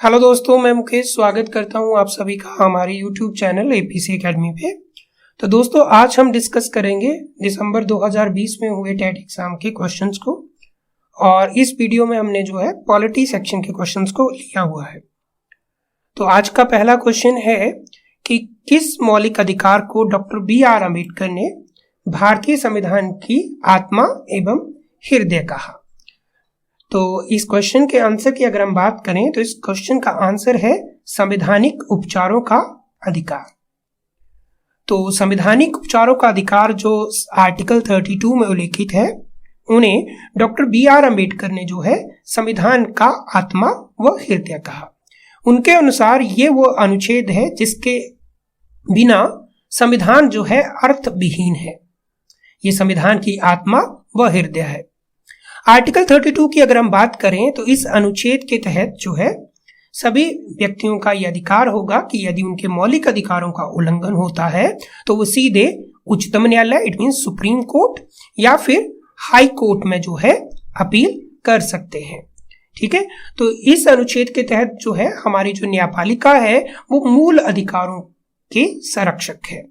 Hello दोस्तों, मैं मुकेश स्वागत करता हूं आप सभी का हमारे YouTube चैनल एपीसी एकेडमी पे। तो दोस्तों, आज हम डिस्कस करेंगे दिसंबर 2020 में हुए टेट एग्जाम के क्वेश्चंस को, और इस वीडियो में हमने जो है पॉलिटी सेक्शन के क्वेश्चंस को लिया हुआ है। तो आज का पहला क्वेश्चन है कि किस मौलिक अधिकार को डॉक्टर BR अम्बेडकर ने भारतीय संविधान की आत्मा एवं हृदय कहा? तो इस क्वेश्चन के आंसर की अगर हम बात करें तो इस क्वेश्चन का आंसर है संवैधानिक उपचारों का अधिकार। तो संवैधानिक उपचारों का अधिकार जो आर्टिकल 32 में उल्लेखित है, उन्हें डॉक्टर BR अम्बेडकर ने जो है संविधान का आत्मा व हृदय कहा। उनके अनुसार ये वो अनुच्छेद है जिसके बिना संविधान जो है अर्थविहीन है। ये संविधान की आत्मा व हृदय है। आर्टिकल 32 की अगर हम बात करें तो इस अनुच्छेद के तहत जो है सभी व्यक्तियों का यह अधिकार होगा कि यदि उनके मौलिक अधिकारों का उल्लंघन होता है तो वो सीधे उच्चतम न्यायालय, इट मीन सुप्रीम कोर्ट या फिर हाई कोर्ट में जो है अपील कर सकते हैं। ठीक है, तो इस अनुच्छेद के तहत जो है हमारी जो न्यायपालिका है वो मूल अधिकारों के संरक्षक है।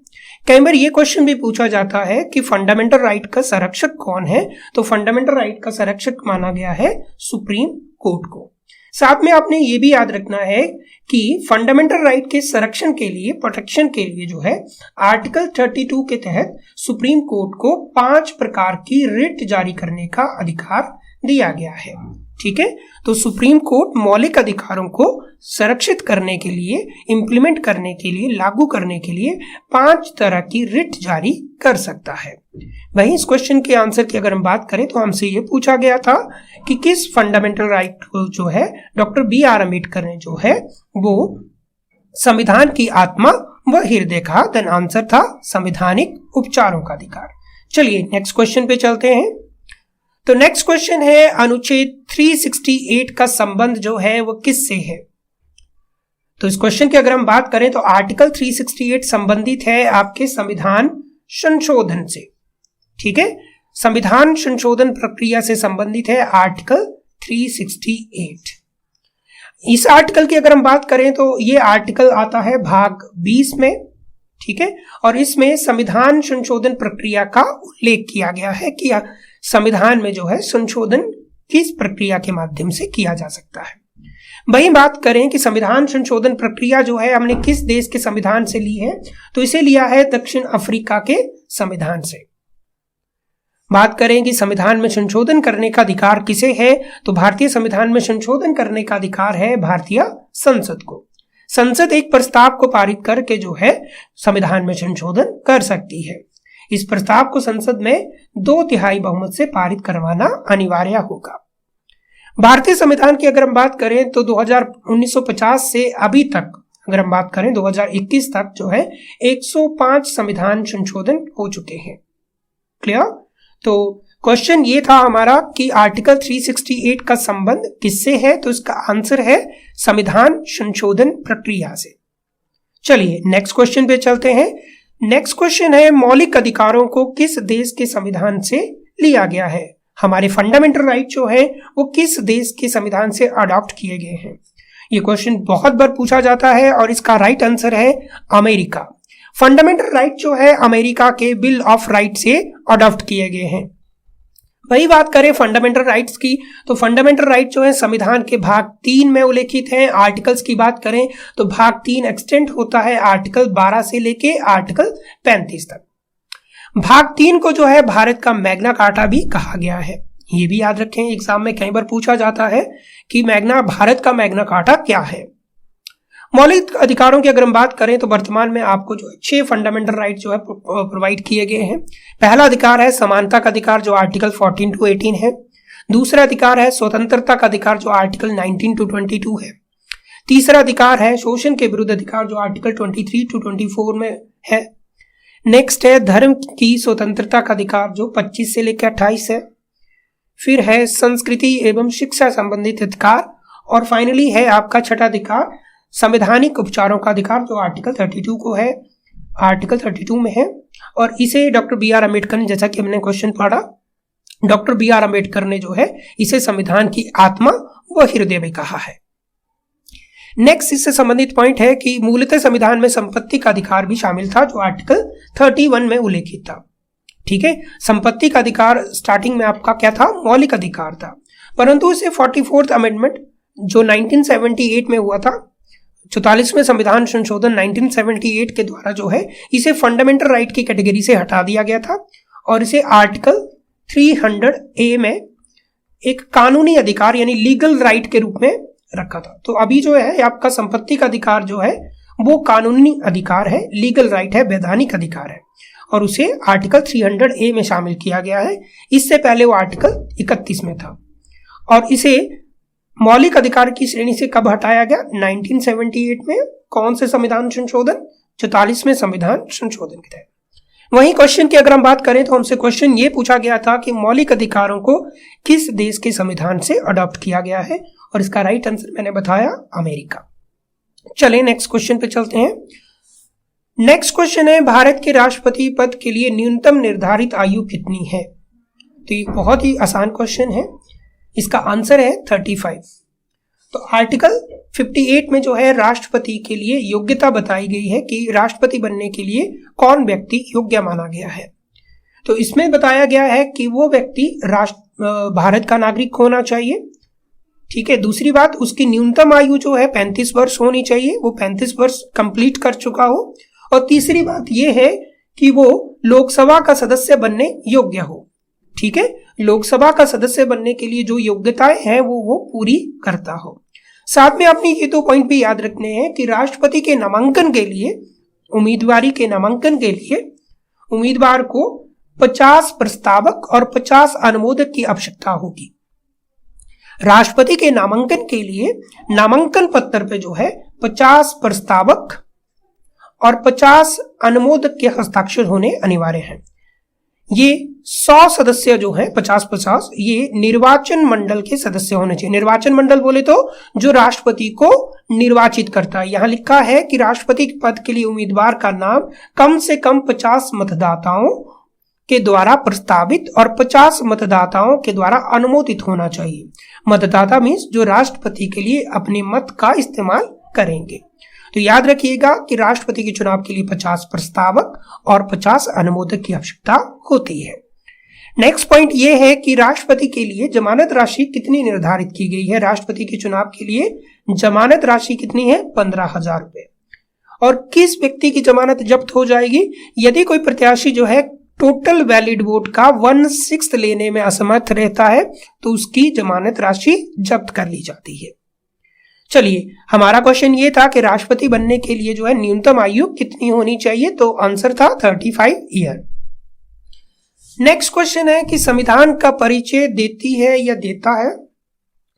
कई बार ये क्वेश्चन भी पूछा जाता है कि फंडामेंटल राइट का संरक्षक कौन है? तो फंडामेंटल राइट का संरक्षक माना गया है सुप्रीम कोर्ट को। साथ में आपने ये भी याद रखना है कि फंडामेंटल राइट के संरक्षण के लिए, प्रोटेक्शन के लिए जो है आर्टिकल 32 के तहत सुप्रीम कोर्ट को 5 प्रकार की रिट जारी करने का अधिकार दिया गया है। ठीक है, तो सुप्रीम कोर्ट मौलिक अधिकारों को संरक्षित करने के लिए, इंप्लीमेंट करने के लिए, लागू करने के लिए 5 तरह की रिट जारी कर सकता है। वहीं इस क्वेश्चन के आंसर की अगर हम बात करें तो हमसे ये पूछा गया था कि किस फंडामेंटल राइट को जो है डॉक्टर BR अम्बेडकर ने जो है वो संविधान की आत्मा व हृदय कहा। देन आंसर था संवैधानिक उपचारों का अधिकार। चलिए नेक्स्ट क्वेश्चन पे चलते हैं। तो नेक्स्ट क्वेश्चन है अनुच्छेद 368 का संबंध जो है वो किससे है? तो इस क्वेश्चन की अगर हम बात करें तो आर्टिकल 368 संबंधित है आपके संविधान संशोधन से। ठीक है, संविधान संशोधन प्रक्रिया से संबंधित है आर्टिकल 368। इस आर्टिकल की अगर हम बात करें तो ये आर्टिकल आता है भाग 20 में। ठीक है, और इसमें संविधान संशोधन प्रक्रिया का उल्लेख किया गया है कि संविधान में जो है संशोधन किस प्रक्रिया के माध्यम से किया जा सकता है। वही बात करें कि संविधान संशोधन प्रक्रिया जो है हमने किस देश के संविधान से ली है, तो इसे लिया है दक्षिण अफ्रीका के संविधान से। बात करें कि संविधान में संशोधन करने का अधिकार किसे है, तो भारतीय संविधान में संशोधन करने का अधिकार है भारतीय संसद को। संसद एक प्रस्ताव को पारित करके जो है संविधान में संशोधन कर सकती है। इस प्रस्ताव को संसद में 2/3 बहुमत से पारित करवाना अनिवार्य होगा। भारतीय संविधान की अगर हम बात करें तो 1950 से अभी तक अगर हम बात करें 2021 तक जो है 105 संविधान संशोधन हो चुके हैं। क्लियर? तो क्वेश्चन ये था हमारा कि आर्टिकल 368 का संबंध किससे है, तो इसका आंसर है संविधान संशोधन प्रक्रिया से। चलिए नेक्स्ट क्वेश्चन पे चलते हैं। नेक्स्ट क्वेश्चन है मौलिक अधिकारों को किस देश के संविधान से लिया गया है? हमारे फंडामेंटल राइट जो है वो किस देश के संविधान से अडॉप्ट किए गए हैं? ये क्वेश्चन बहुत बार पूछा जाता है और इसका राइट आंसर है अमेरिका। फंडामेंटल राइट जो है अमेरिका के बिल ऑफ राइट से अडॉप्ट किए गए हैं। वही बात करें फंडामेंटल राइट्स की, तो फंडामेंटल राइट जो है संविधान के भाग 3 में उल्लेखित हैं। आर्टिकल्स की बात करें तो भाग 3 एक्सटेंड होता है आर्टिकल 12 से लेके आर्टिकल 35 तक। भाग 3 को जो है भारत का मैग्ना कार्टा भी कहा गया है। ये भी याद रखें, एग्जाम में कई बार पूछा जाता है कि भारत का मैग्ना कार्टा क्या है। मौलिक अधिकारों की अगर हम बात करें तो वर्तमान में आपको जो 6 फंडामेंटल राइट जो है प्रोवाइड किए गए हैं। पहला अधिकार है समानता का अधिकार जो आर्टिकल 14 to 18 है। दूसरा अधिकार है स्वतंत्रता का अधिकार जो आर्टिकल 19 to 22 है। तीसरा अधिकार है शोषण के विरुद्ध अधिकार जो आर्टिकल 23 to 24 में है। नेक्स्ट है धर्म की स्वतंत्रता का अधिकार जो 25 से लेकर 28 है। फिर है संस्कृति एवं शिक्षा संबंधित अधिकार, और फाइनली है आपका छठा अधिकार संवैधानिक उपचारों का अधिकार जो आर्टिकल 32 को है, आर्टिकल 32 में है। और इसे डॉक्टर BR अम्बेडकर ने, जैसा कि हमने क्वेश्चन पढ़ा, डॉक्टर BR अम्बेडकर ने जो है इसे संविधान की आत्मा व हृदय भी कहा है। नेक्स्ट इससे संबंधित पॉइंट है कि मूलतः संविधान में संपत्ति का अधिकार भी शामिल था, जो आर्टिकल 31 में उल्लेखित था। ठीक है, संपत्ति का अधिकार स्टार्टिंग में आपका क्या था, मौलिक अधिकार था, परंतु इसे 44th अमेंडमेंट जो 1978 में हुआ था, 44वें संविधान संशोधन 1978 के द्वारा जो है इसे फंडामेंटल राइट की कैटेगरी से हटा दिया गया था और इसे आर्टिकल 300A में एक कानूनी अधिकार यानी लीगल राइट के रूप में रखा था। तो अभी जो है आपका संपत्ति का अधिकार जो है वो कानूनी अधिकार है, लीगल राइट है, वैधानिक अधिकार है और उसे आर्टिकल 300A में शामिल किया गया है। इससे पहले वो आर्टिकल 31 में था और इसे मौलिक अधिकार की श्रेणी से कब हटाया गया, 1978 में। कौन से संविधान संशोधन, 44वें संविधान संशोधन के तहत। वहीं क्वेश्चन की अगर हम बात करें तो हमसे क्वेश्चन ये पूछा गया था कि मौलिक अधिकारों को किस देश के संविधान से अडॉप्ट किया गया है और इसका राइट आंसर मैंने बताया, अमेरिका। चलिए नेक्स्ट क्वेश्चन पे चलते हैं। नेक्स्ट क्वेश्चन है, भारत के राष्ट्रपति पद के लिए न्यूनतम निर्धारित आयु कितनी है? तो ये बहुत ही आसान क्वेश्चन है, इसका आंसर है 35। तो आर्टिकल 58 में जो है राष्ट्रपति के लिए योग्यता बताई गई है कि राष्ट्रपति बनने के लिए कौन व्यक्ति योग्य माना गया है। तो इसमें बताया गया है कि वो व्यक्ति भारत का नागरिक होना चाहिए। ठीक है, दूसरी बात, उसकी न्यूनतम आयु जो है 35 वर्ष होनी चाहिए, वो 35 वर्ष कंप्लीट कर चुका हो। और तीसरी बात यह है कि वो लोकसभा का सदस्य बनने योग्य हो। ठीक है, लोकसभा का सदस्य बनने के लिए जो योग्यताएं हैं वो पूरी करता हो। साथ में आपने ये 2 पॉइंट भी याद रखने हैं कि राष्ट्रपति के नामांकन के लिए, उम्मीदवारी के नामांकन के लिए उम्मीदवार को 50 प्रस्तावक और 50 अनुमोदक की आवश्यकता होगी। राष्ट्रपति के नामांकन के लिए नामांकन पत्र पे जो है 50 प्रस्तावक और 50 अनुमोदक के हस्ताक्षर होने अनिवार्य हैं। ये 100 सदस्य जो है 50-50 ये निर्वाचन मंडल के सदस्य होने चाहिए। निर्वाचन मंडल बोले तो जो राष्ट्रपति को निर्वाचित करता है। यहां लिखा है कि राष्ट्रपति पद के लिए उम्मीदवार का नाम कम से कम 50 मतदाताओं के द्वारा प्रस्तावित और 50 मतदाताओं के द्वारा अनुमोदित होना चाहिए। मतदाता मीन्स जो राष्ट्रपति के लिए अपने मत का इस्तेमाल करेंगे। तो याद रखिएगा कि राष्ट्रपति के चुनाव के लिए 50 प्रस्तावक और 50 अनुमोदक की आवश्यकता होती है। नेक्स्ट पॉइंट ये है कि राष्ट्रपति के लिए जमानत राशि कितनी निर्धारित की गई है। राष्ट्रपति के चुनाव के लिए जमानत राशि कितनी है, 15,000 रुपए। और किस व्यक्ति की जमानत जब्त हो जाएगी, यदि कोई प्रत्याशी जो है टोटल वैलिड वोट का 1/6 लेने में असमर्थ रहता है तो उसकी जमानत राशि जब्त कर ली जाती है। चलिए, हमारा क्वेश्चन ये था कि राष्ट्रपति बनने के लिए जो है न्यूनतम आयु कितनी होनी चाहिए, तो आंसर था 35 ईयर। नेक्स्ट क्वेश्चन है कि संविधान का परिचय देती है या देता है,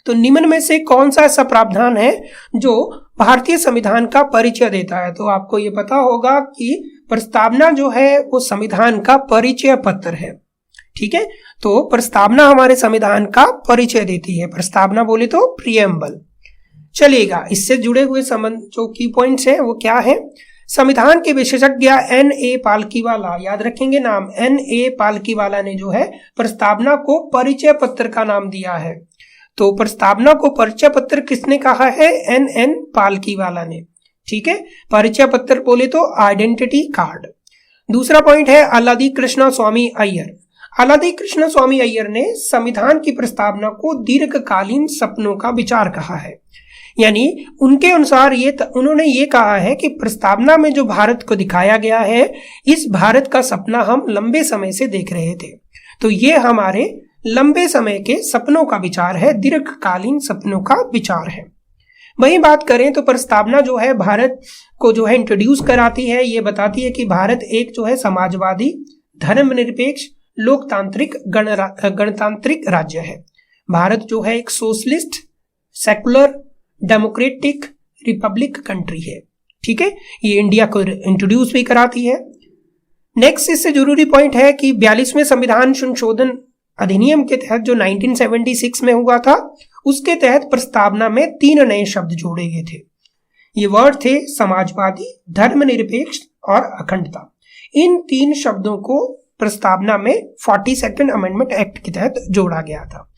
तो निम्न में से कौन सा ऐसा प्रावधान है जो भारतीय संविधान का परिचय देता है। तो आपको ये पता होगा कि प्रस्तावना जो है वो संविधान का परिचय पत्र है। ठीक है, तो प्रस्तावना हमारे संविधान का परिचय देती है। प्रस्तावना बोले तो प्रियम्बल। चलिएगा, इससे जुड़े हुए संबंध जो की पॉइंट्स हैं वो क्या है। संविधान के विशेषज्ञ N.A. पालकीवाला, याद रखेंगे नाम, N.A. पालकीवाला ने जो है प्रस्तावना को परिचय पत्र का नाम दिया है। तो प्रस्तावना को परिचय पत्र किसने कहा है, N.N. पालकीवाला ने। ठीक है, परिचय पत्र बोले तो आइडेंटिटी कार्ड। दूसरा पॉइंट है अल्लादी कृष्णा स्वामी अय्यर। अल्लादी कृष्णा स्वामी अय्यर ने संविधान की प्रस्तावना को दीर्घकालीन सपनों का विचार कहा है। यानी उनके अनुसार उन्होंने ये कहा है कि प्रस्तावना में जो भारत को दिखाया गया है, इस भारत का सपना हम लंबे समय से देख रहे थे। तो ये हमारे लंबे समय के सपनों का विचार है, दीर्घकालीन सपनों का विचार है। वहीं बात करें तो प्रस्तावना जो है भारत को जो है इंट्रोड्यूस कराती है। ये बताती है कि भारत एक जो है समाजवादी, धर्मनिरपेक्ष, लोकतांत्रिक, गणतांत्रिक राज्य है। भारत जो है एक socialist, secular, democratic Republic country है। ठीक है, ये इंडिया को इंट्रोड्यूस भी कराती है। नेक्स्ट इससे जरूरी पॉइंट है कि 42वें संविधान संशोधन अधिनियम के तहत जो 1976 में हुआ था, उसके तहत प्रस्तावना में 3 नए शब्द जोड़े गए थे। ये वर्ड थे समाजवादी, धर्मनिरपेक्ष और अखंडता। इन 3 शब्दों को प्रस्तावना में 42nd अमेंडमेंट एक्ट के तहत जोड़ा गया था।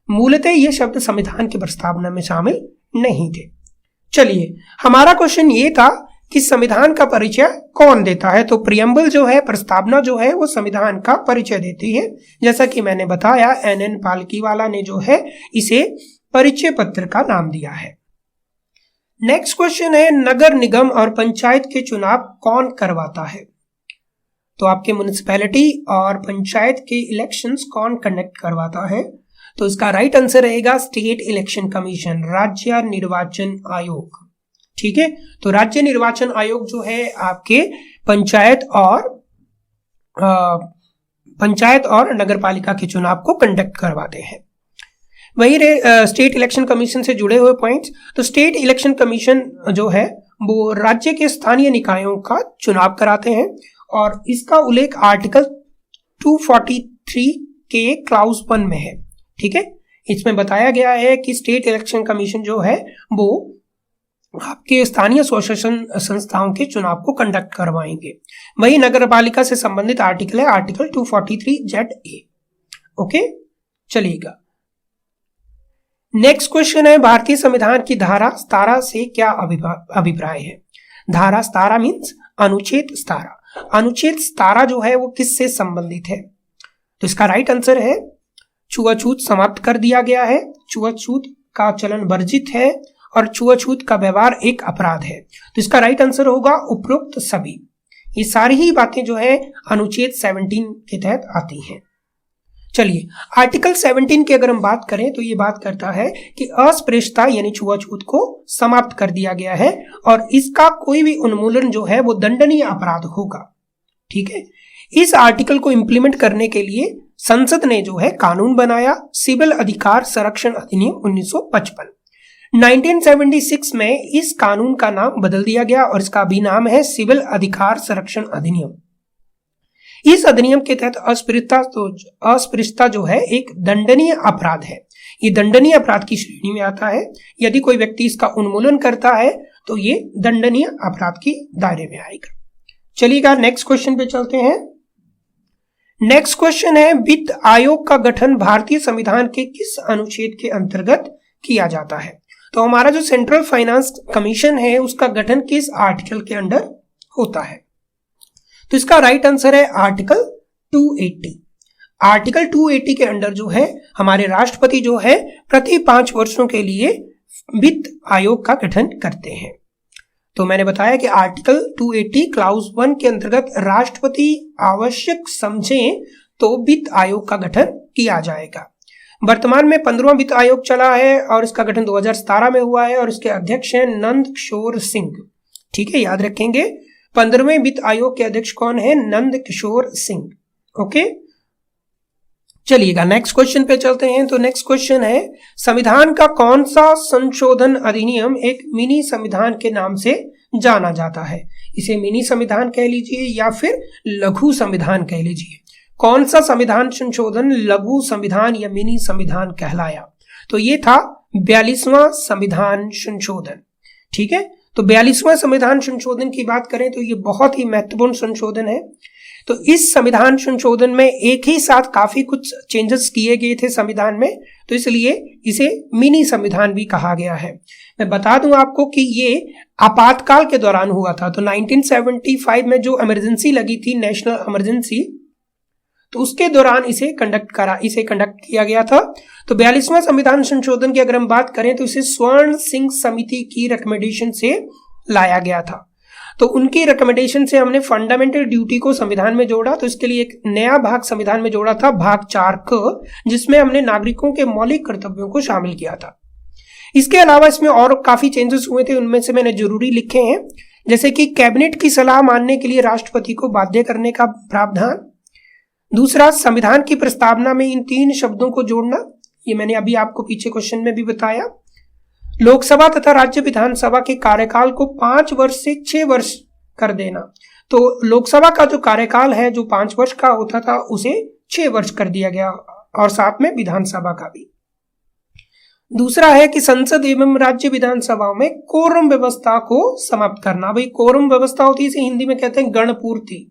मूलतः ये शब्द संविधान की प्रस्तावना में शामिल नहीं थे। चलिए, हमारा क्वेश्चन ये था कि संविधान का परिचय कौन देता है। तो प्रियम्बल जो है, प्रस्तावना जो है, वो संविधान का परिचय देती है। जैसा कि मैंने बताया, NN पालकीवाला ने जो है इसे परिचय पत्र का नाम दिया है। नेक्स्ट क्वेश्चन है, नगर निगम और पंचायत के चुनाव कौन करवाता है। तो आपके म्युनिसिपैलिटी और पंचायत के इलेक्शंस कौन कंडक्ट करवाता है। तो इसका राइट आंसर रहेगा स्टेट इलेक्शन कमीशन, राज्य निर्वाचन आयोग। ठीक है, तो राज्य निर्वाचन आयोग जो है आपके पंचायत और नगरपालिका के चुनाव को कंडक्ट करवाते हैं। वही स्टेट इलेक्शन कमीशन से जुड़े हुए पॉइंट्स। तो स्टेट इलेक्शन कमीशन जो है वो राज्य के स्थानीय निकायों का चुनाव कराते हैं और इसका उल्लेख आर्टिकल 243 के क्लाउज 1 में है। ठीक है, इसमें बताया गया है कि स्टेट इलेक्शन कमीशन जो है वो आपके स्थानीय स्वशासन संस्थाओं के चुनाव को कंडक्ट करवाएंगे। वही नगरपालिका से संबंधित आर्टिकल है आर्टिकल 243ZA। ओके, चलिएगा। नेक्स्ट क्वेश्चन है, भारतीय संविधान की धारा 17 से क्या अभिप्राय है। धारा 17 मीन्स अनुच्छेद 17। अनुच्छेद 17 जो है वो किससे संबंधित है। तो इसका राइट आंसर है छुआछूत समाप्त कर दिया गया है, छुआछूत का चलन वर्जित है और छुआछूत का व्यवहार एक अपराध है। तो इसका राइट आंसर होगा उपरोक्त सभी। ये सारी ही बातें जो है अनुच्छेद 17 के तहत आती हैं। चलिए, आर्टिकल 17 की अगर हम बात करें तो ये बात करता है कि अस्पृश्यता यानी छुआछूत को समाप्त कर दिया गया है और इसका कोई भी उन्मूलन जो है वो दंडनीय अपराध होगा। ठीक है, इस आर्टिकल को इंप्लीमेंट करने के लिए संसद ने जो है कानून बनाया, सिविल अधिकार संरक्षण अधिनियम 1955। 1976 में इस कानून का नाम बदल दिया गया और इसका भी नाम है सिविल अधिकार संरक्षण अधिनियम। इस अधिनियम के तहत अस्पृश्यता जो है एक दंडनीय अपराध है। ये दंडनीय अपराध की श्रेणी में आता है। यदि कोई व्यक्ति इसका उन्मूलन करता है तो ये दंडनीय अपराध के दायरे में आएगा। चलिएगा, नेक्स्ट क्वेश्चन पे चलते हैं। नेक्स्ट क्वेश्चन है, वित्त आयोग का गठन भारतीय संविधान के किस अनुच्छेद के अंतर्गत किया जाता है। तो हमारा जो सेंट्रल फाइनेंस कमीशन है उसका गठन किस आर्टिकल के अंडर होता है। तो इसका राइट आंसर है आर्टिकल 280। आर्टिकल 280 के अंडर जो है हमारे राष्ट्रपति जो है प्रति 5 वर्षों के लिए वित्त आयोग का गठन करते हैं। तो मैंने बताया कि आर्टिकल 280 क्लाउज 1 के अंतर्गत राष्ट्रपति आवश्यक समझें तो वित्त आयोग का गठन किया जाएगा। वर्तमान में 15वां वित्त आयोग चला है और इसका गठन 2017 में हुआ है और इसके अध्यक्ष हैं नंद किशोर सिंह। ठीक है, याद रखेंगे 15वें वित्त आयोग के अध्यक्ष कौन है, नंद किशोर सिंह। ओके, चलिएगा नेक्स्ट क्वेश्चन पे चलते हैं। तो नेक्स्ट क्वेश्चन है, संविधान का कौन सा संशोधन अधिनियम एक मिनी संविधान के नाम से जाना जाता है। इसे मिनी संविधान कह लीजिए या फिर लघु संविधान कह लीजिए। कौन सा संविधान संशोधन लघु संविधान या मिनी संविधान कहलाया। तो ये था 42वां संविधान संशोधन। ठीक है, तो 42वां संविधान संशोधन की बात करें तो ये बहुत ही महत्वपूर्ण संशोधन है। तो इस संविधान संशोधन में एक ही साथ काफी कुछ चेंजेस किए गए थे संविधान में, तो इसलिए इसे मिनी संविधान भी कहा गया है। मैं बता दूं आपको कि ये आपातकाल के दौरान हुआ था। तो 1975 में जो इमरजेंसी लगी थी, नेशनल इमरजेंसी, तो उसके दौरान इसे कंडक्ट किया गया था। तो 42वां संविधान संशोधन की अगर हम बात करें तो इसे स्वर्ण सिंह समिति की रिकमेंडेशन से लाया गया था। तो उनकी रिकमेंडेशन से हमने फंडामेंटल ड्यूटी को संविधान में जोड़ा। तो इसके लिए एक नया भाग संविधान में जोड़ा था, भाग 4 क, जिसमें हमने नागरिकों के मौलिक कर्तव्यों को शामिल किया था। इसके अलावा इसमें और काफी चेंजेस हुए थे, उनमें से मैंने जरूरी लिखे हैं, जैसे कि कैबिनेट की सलाह मानने के लिए राष्ट्रपति को बाध्य करने का प्रावधान। दूसरा, संविधान की प्रस्तावना में इन 3 शब्दों को जोड़ना, ये मैंने अभी आपको पीछे क्वेश्चन में भी बताया। लोकसभा तथा राज्य विधानसभा के कार्यकाल को 5 वर्ष से 6 वर्ष कर देना। तो लोकसभा का जो कार्यकाल है जो 5 वर्ष का होता था उसे 6 वर्ष कर दिया गया और साथ में विधानसभा का भी। दूसरा है कि संसद एवं राज्य विधानसभाओं में कोरम व्यवस्था को समाप्त करना। भाई कोरम व्यवस्था होती है, इसे हिंदी में कहते हैं गणपूर्ति।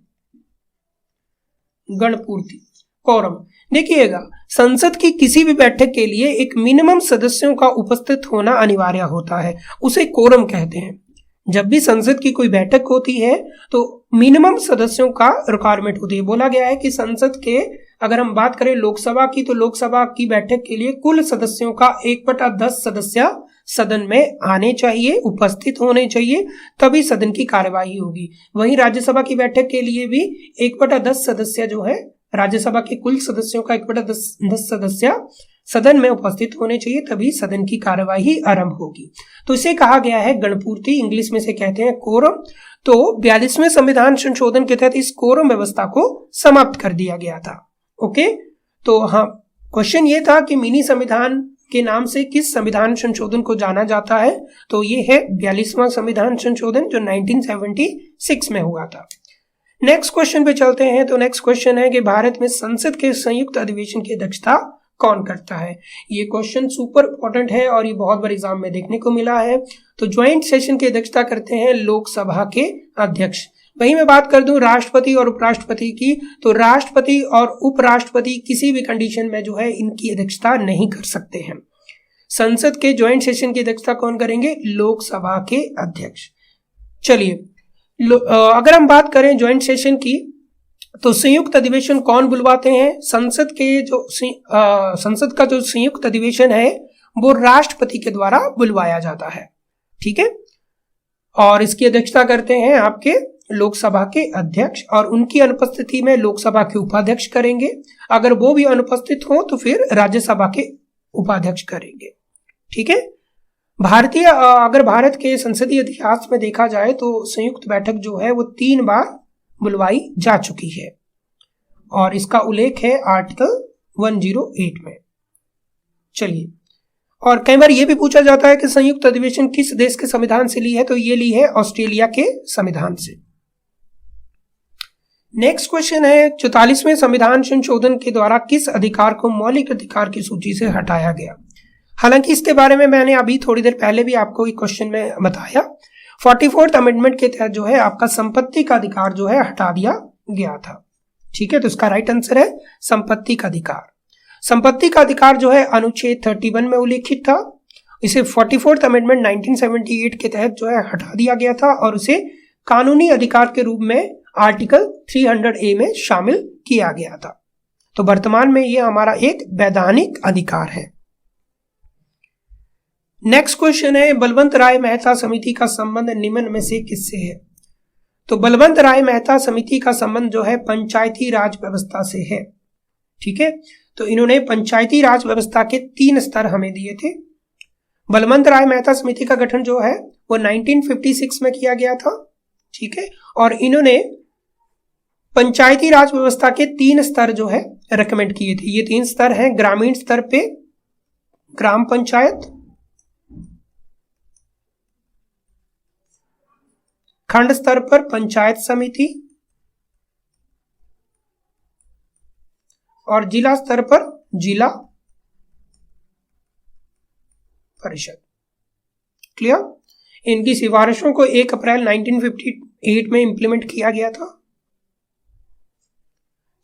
कोरम। देखिएगा, संसद की किसी भी बैठक के लिए एक मिनिमम सदस्यों का उपस्थित होना अनिवार्य होता है, उसे कोरम कहते हैं। जब भी संसद की कोई बैठक होती है तो मिनिमम सदस्यों का रिक्वायरमेंट होती है। बोला गया है कि संसद के, अगर हम बात करें लोकसभा की, तो लोकसभा की बैठक के लिए कुल सदस्यों का 1/10 सदस्य सदन में आने चाहिए, उपस्थित होने चाहिए, तभी सदन की कार्यवाही होगी। वहीं राज्यसभा की बैठक के लिए भी 1/10 सदस्य जो है, राज्यसभा के कुल सदस्यों का 1/10 सदस्य सदन में उपस्थित होने चाहिए, तभी सदन की कार्यवाही आरंभ होगी। तो इसे कहा गया है गणपूर्ति, इंग्लिश में से कहते हैं कोरम। तो 42वें संविधान संशोधन के तहत इस कोरम व्यवस्था को समाप्त कर दिया गया था। ओके, तो हाँ, क्वेश्चन ये था कि मिनी संविधान के नाम से किस संविधान संशोधन को जाना जाता है, तो ये है 42वां संविधान संशोधन जो 1976 में हुआ था। नेक्स्ट क्वेश्चन पे चलते हैं। तो नेक्स्ट क्वेश्चन है कि भारत में संसद के संयुक्त अधिवेशन की अध्यक्षता कौन करता है। ये क्वेश्चन सुपर इंपॉर्टेंट है और ये बहुत बार एग्जाम में देखने को मिला है। तो ज्वाइंट सेशन की अध्यक्षता करते हैं लोकसभा के अध्यक्ष। वहीं मैं बात कर दूं राष्ट्रपति और उपराष्ट्रपति की, तो राष्ट्रपति और उपराष्ट्रपति किसी भी कंडीशन में जो है इनकी अध्यक्षता नहीं कर सकते हैं। संसद के ज्वाइंट सेशन की अध्यक्षता कौन करेंगे? लोकसभा के अध्यक्ष। चलिए, अगर हम बात करें ज्वाइंट सेशन की, तो संयुक्त अधिवेशन कौन बुलवाते हैं? संसद का जो संयुक्त अधिवेशन है वो राष्ट्रपति के द्वारा बुलवाया जाता है। ठीक है, और इसकी अध्यक्षता करते हैं आपके लोकसभा के अध्यक्ष, और उनकी अनुपस्थिति में लोकसभा के उपाध्यक्ष करेंगे। अगर वो भी अनुपस्थित हो तो फिर राज्यसभा के उपाध्यक्ष करेंगे। ठीक है, अगर भारत के संसदीय इतिहास में देखा जाए तो संयुक्त बैठक जो है वो 3 बार बुलवाई जा चुकी है, और इसका उल्लेख है आर्टिकल 108 में। चलिए, और कई बार यह भी पूछा जाता है कि संयुक्त अधिवेशन किस देश के संविधान से ली है, तो ये ली है ऑस्ट्रेलिया के संविधान से। नेक्स्ट क्वेश्चन है 44वें संविधान संशोधन के द्वारा किस अधिकार को मौलिक अधिकार की सूची से हटाया गया। हालांकि इसके बारे में मैंने अभी थोड़ी देर पहले भी आपको एक क्वेश्चन में बताया। 44th अमेंडमेंट के तहत जो है आपका संपत्ति का अधिकार जो है हटा दिया गया था। ठीक है, तो इसका राइट आंसर है संपत्ति का अधिकार। संपत्ति का अधिकार जो है अनुच्छेद 31 में उल्लेखित था। इसे 44th अमेंडमेंट 1978 के तहत जो है हटा दिया गया था और उसे कानूनी अधिकार के रूप में आर्टिकल 300A में शामिल किया गया था। तो वर्तमान में यह हमारा एक वैधानिक अधिकार है। नेक्स्ट क्वेश्चन है बलवंत राय मेहता समिति का संबंध निम्न में से किससे है। तो बलवंत राय मेहता समिति का संबंध जो है पंचायती राज व्यवस्था से है। ठीक है, तो इन्होंने पंचायती राज व्यवस्था के 3 स्तर हमें दिए थे। बलवंत राय मेहता समिति का गठन जो है वो 1956 में किया गया था। ठीक है, और इन्होंने पंचायती राज व्यवस्था के 3 स्तर जो है रेकमेंड किए थे। ये 3 स्तर हैं, ग्रामीण स्तर पे ग्राम पंचायत, खंड स्तर पर पंचायत समिति और जिला स्तर पर जिला परिषद। क्लियर? इनकी सिफारिशों को 1 अप्रैल 1958 में इंप्लीमेंट किया गया था।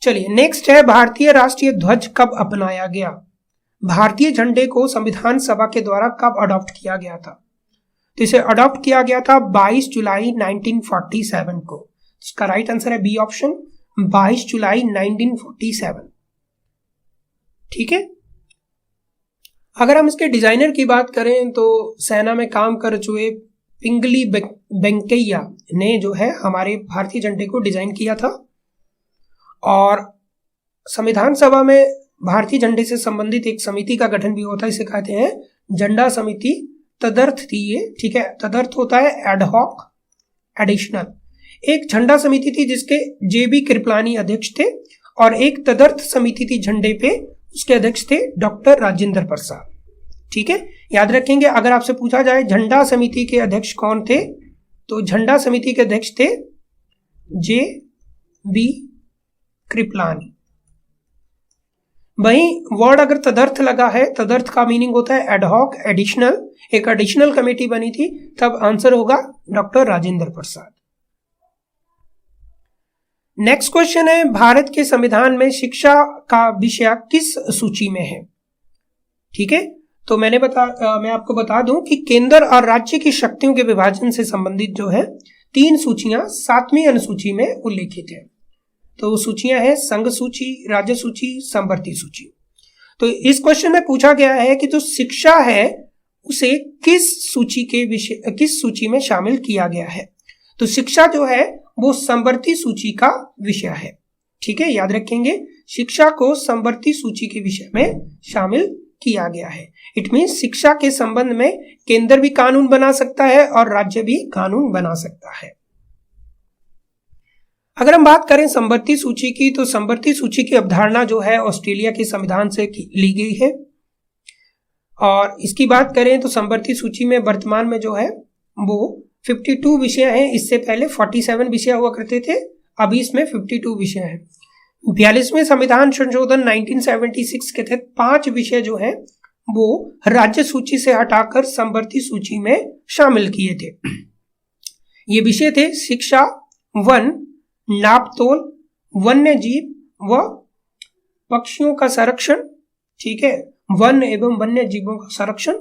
चलिए, नेक्स्ट है भारतीय राष्ट्रीय ध्वज कब अपनाया गया। भारतीय झंडे को संविधान सभा के द्वारा कब अडॉप्ट किया गया था। तो इसे अडॉप्ट किया गया था 22 जुलाई 1947 को। इसका राइट आंसर है बी ऑप्शन, 22 जुलाई 1947। ठीक है, अगर हम इसके डिजाइनर की बात करें तो सेना में काम कर चुके पिंगली वेंकैया ने जो है हमारे भारतीय झंडे को डिजाइन किया था, और संविधान सभा में भारतीय झंडे से संबंधित एक समिति का गठन भी होता है, इसे कहते हैं झंडा समिति। तदर्थ थी ये। ठीक है, तदर्थ होता है एडहॉक, एडिशनल। एक झंडा समिति थी जिसके जेबी कृपलानी अध्यक्ष थे, और एक तदर्थ समिति थी झंडे पे, उसके अध्यक्ष थे डॉक्टर राजेंद्र प्रसाद। ठीक है, याद रखेंगे अगर आपसे पूछा जाए झंडा समिति के अध्यक्ष कौन थे, तो झंडा समिति के अध्यक्ष थे जे बी कृपलानी। वहीं वर्ड अगर तदर्थ लगा है, तदर्थ का मीनिंग होता है एडहॉक, एडिशनल। एक एडिशनल कमेटी बनी थी, तब आंसर होगा doctor Rajendra Prasad. Next question है, भारत के संविधान में शिक्षा का विषय किस सूची में है? ठीक है, तो मैं आपको बता दूं कि केंद्र और राज्य की शक्तियों के विभाजन से संबंधित जो है 3 सूचियां 7वीं अनुसूची में उल्लेखित है। तो वो सूचियां हैं संघ सूची, राज्य सूची, समवर्ती सूची। तो इस क्वेश्चन में पूछा गया है कि जो शिक्षा है उसे किस सूची में शामिल किया गया है? तो शिक्षा जो है वो समवर्ती सूची का विषय है। ठीक है, याद रखेंगे, शिक्षा को समवर्ती सूची के विषय में शामिल किया गया है। इट मीन्स शिक्षा के संबंध में केंद्र भी कानून बना सकता है और राज्य भी कानून बना सकता है। अगर हम बात करें समवर्ती सूची की, तो समवर्ती सूची की अवधारणा जो है ऑस्ट्रेलिया के संविधान से ली गई है। और इसकी बात करें तो समवर्ती सूची में वर्तमान में जो है वो 52 विषय हैं। इससे पहले 47 विषय हुआ करते थे, अभी इसमें 52 विषय हैं। 42वें संविधान संशोधन 1976 के तहत 5 विषय जो है वो राज्य सूची से हटाकर समवर्ती सूची में शामिल किए थे। ये विषय थे शिक्षा, वन, नापतोल, वन्य जीव व पक्षियों का संरक्षण, ठीक है, वन एवं वन्य जीवों का संरक्षण,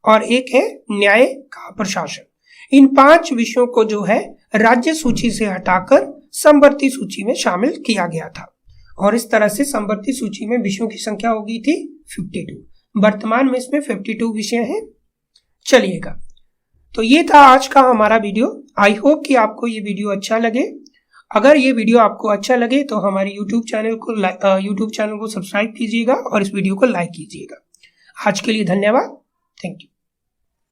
और एक है न्याय का प्रशासन। इन 5 विषयों को जो है राज्य सूची से हटाकर समवर्ती सूची में शामिल किया गया था और इस तरह से समवर्ती सूची में विषयों की संख्या हो गई थी 52। वर्तमान में इसमें 52 विषय हैं। चलिएगा, तो ये था आज का हमारा वीडियो। आई होप कि आपको ये वीडियो अच्छा लगे। अगर ये वीडियो आपको अच्छा लगे तो हमारे यूट्यूब चैनल को सब्सक्राइब कीजिएगा और इस वीडियो को लाइक कीजिएगा। आज के लिए धन्यवाद। Thank you.